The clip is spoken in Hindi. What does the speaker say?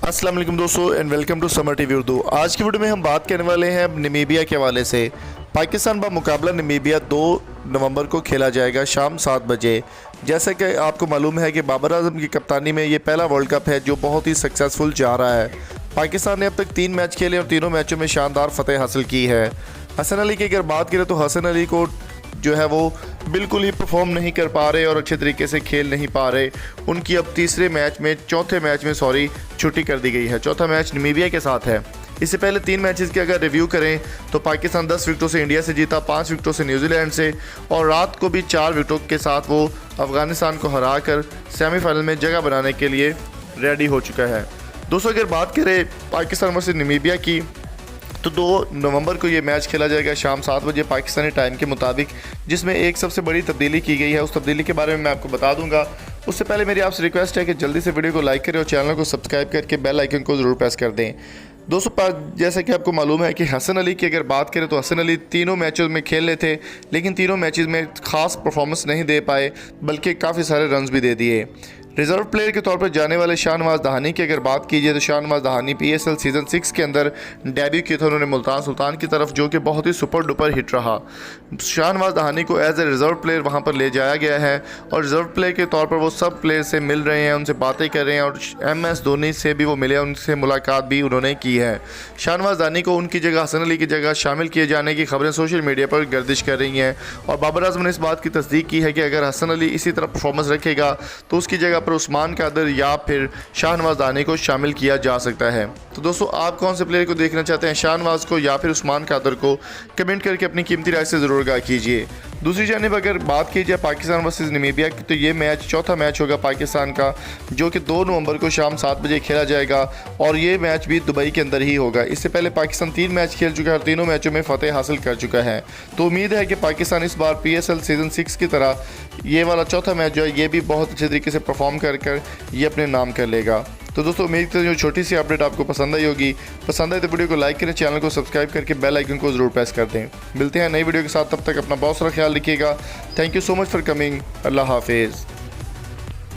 अस्सलाम वालेकुम दोस्तों and welcome to Samar TV Urdu. आज की वीडियो में हम बात करने वाले हैं नमीबिया के हवाले से। पाकिस्तान का मुकाबला नमीबिया 2 नवंबर को खेला जाएगा शाम 7 बजे। जैसा कि आपको मालूम है कि बाबर आजम की कप्तानी में ये पहला वर्ल्ड कप है जो बहुत ही सक्सेसफुल जा रहा है। पाकिस्तान ने अब तक 3 मैच खेले और तीनों मैचों में शानदार फतेह हासिल की है। हसन अली की अगर बात करें तो हसन अली को जो है वो बिल्कुल ही परफॉर्म नहीं कर पा रहे और अच्छे तरीके से खेल नहीं पा रहे। उनकी अब चौथे मैच में छुट्टी कर दी गई है। चौथा मैच नमीबिया के साथ है। इससे पहले 3 मैचेस की अगर रिव्यू करें तो पाकिस्तान 10 विकेटों से इंडिया से जीता, 5 विकेटों से न्यूजीलैंड से और रात को भी 4 विकेटों के साथ वो अफगानिस्तान को हराकर सेमीफाइनल में जगह बनाने के लिए रेडी हो चुका है। दोस्तों अगर बात करें पाकिस्तान वर्सेस नमीबिया की तो 2 नवंबर को ये मैच खेला जाएगा शाम 7 बजे पाकिस्तानी टाइम के मुताबिक, जिसमें एक सबसे बड़ी तब्दीली की गई है। उस तब्दीली के बारे में मैं आपको बता दूंगा। उससे पहले मेरी आपसे रिक्वेस्ट है कि जल्दी से वीडियो को लाइक करें और चैनल को सब्सक्राइब करके बेल आइकन को ज़रूर प्रेस कर दें। दोस्तों जैसा कि आपको मालूम है कि हसन अली की अगर बात करें तो हसन अली तीनों मैचों में खेल रहे थे, लेकिन तीनों मैचेस में ख़ास परफॉर्मेंस नहीं दे पाए, बल्कि काफ़ी सारे रन्स भी दे दिए। रिजर्व प्लेयर के तौर पर जाने वाले शाहनवाज दहानी की अगर बात कीजिए तो शाहनवाज दहानी PSL सीज़न 6 के अंदर डेब्यू किया था उन्होंने मुल्तान सुल्तान की तरफ, जो कि बहुत ही सुपर डुपर हिट रहा। शाहनवाज दहानी को एज ए रिज़र्व प्लेयर वहां पर ले जाया गया है और रिज़र्व प्लेयर के तौर पर वो सब प्लेयर से मिल रहे हैं, उनसे बातें कर रहे हैं और MS धोनी से भी वो मिले, उनसे मुलाकात भी उन्होंने की है। शाहनवाज दहानी को उनकी जगह हसन अली की जगह शामिल किए जाने की खबरें सोशल मीडिया पर गर्दिश कर रही हैं और बाबर आजम ने इस बात की तस्दीक की है कि अगर हसन अली इसी तरह परफॉर्मेंस रखेगा तो उसकी जगह पर उस्मान कादर या फिर शाहनवाज दहानी को शामिल किया जा सकता है। तो दोस्तों आप कौन से प्लेयर को देखना चाहते हैं, शाहनवाज को या फिर उस्मान कादर को? कमेंट करके अपनी कीमती राय से ज़रूर आगाह कीजिए। दूसरी जानिब अगर बात की जाए पाकिस्तान वर्सेस नमीबिया की तो ये मैच चौथा मैच होगा पाकिस्तान का, जो कि 2 नवंबर को शाम 7 बजे खेला जाएगा और ये मैच भी दुबई के अंदर ही होगा। इससे पहले पाकिस्तान 3 मैच खेल चुका है और तीनों मैचों में फतेह हासिल कर चुका है। तो उम्मीद है कि पाकिस्तान इस बार PSL सीज़न 6 की तरह ये वाला चौथा मैच जो है ये भी बहुत अच्छे तरीके से परफॉर्म कर ये अपने नाम कर लेगा। तो दोस्तों उम्मीद करते हैं जो छोटी सी अपडेट आपको पसंद आई होगी। पसंद आए तो वीडियो को लाइक करें, चैनल को सब्सक्राइब करके बेल आइकन को ज़रूर प्रेस कर दें। मिलते हैं नई वीडियो के साथ, तब तक अपना बहुत सारा ख्याल रखिएगा। Thank you so much for coming. अल्लाह हाफिज़।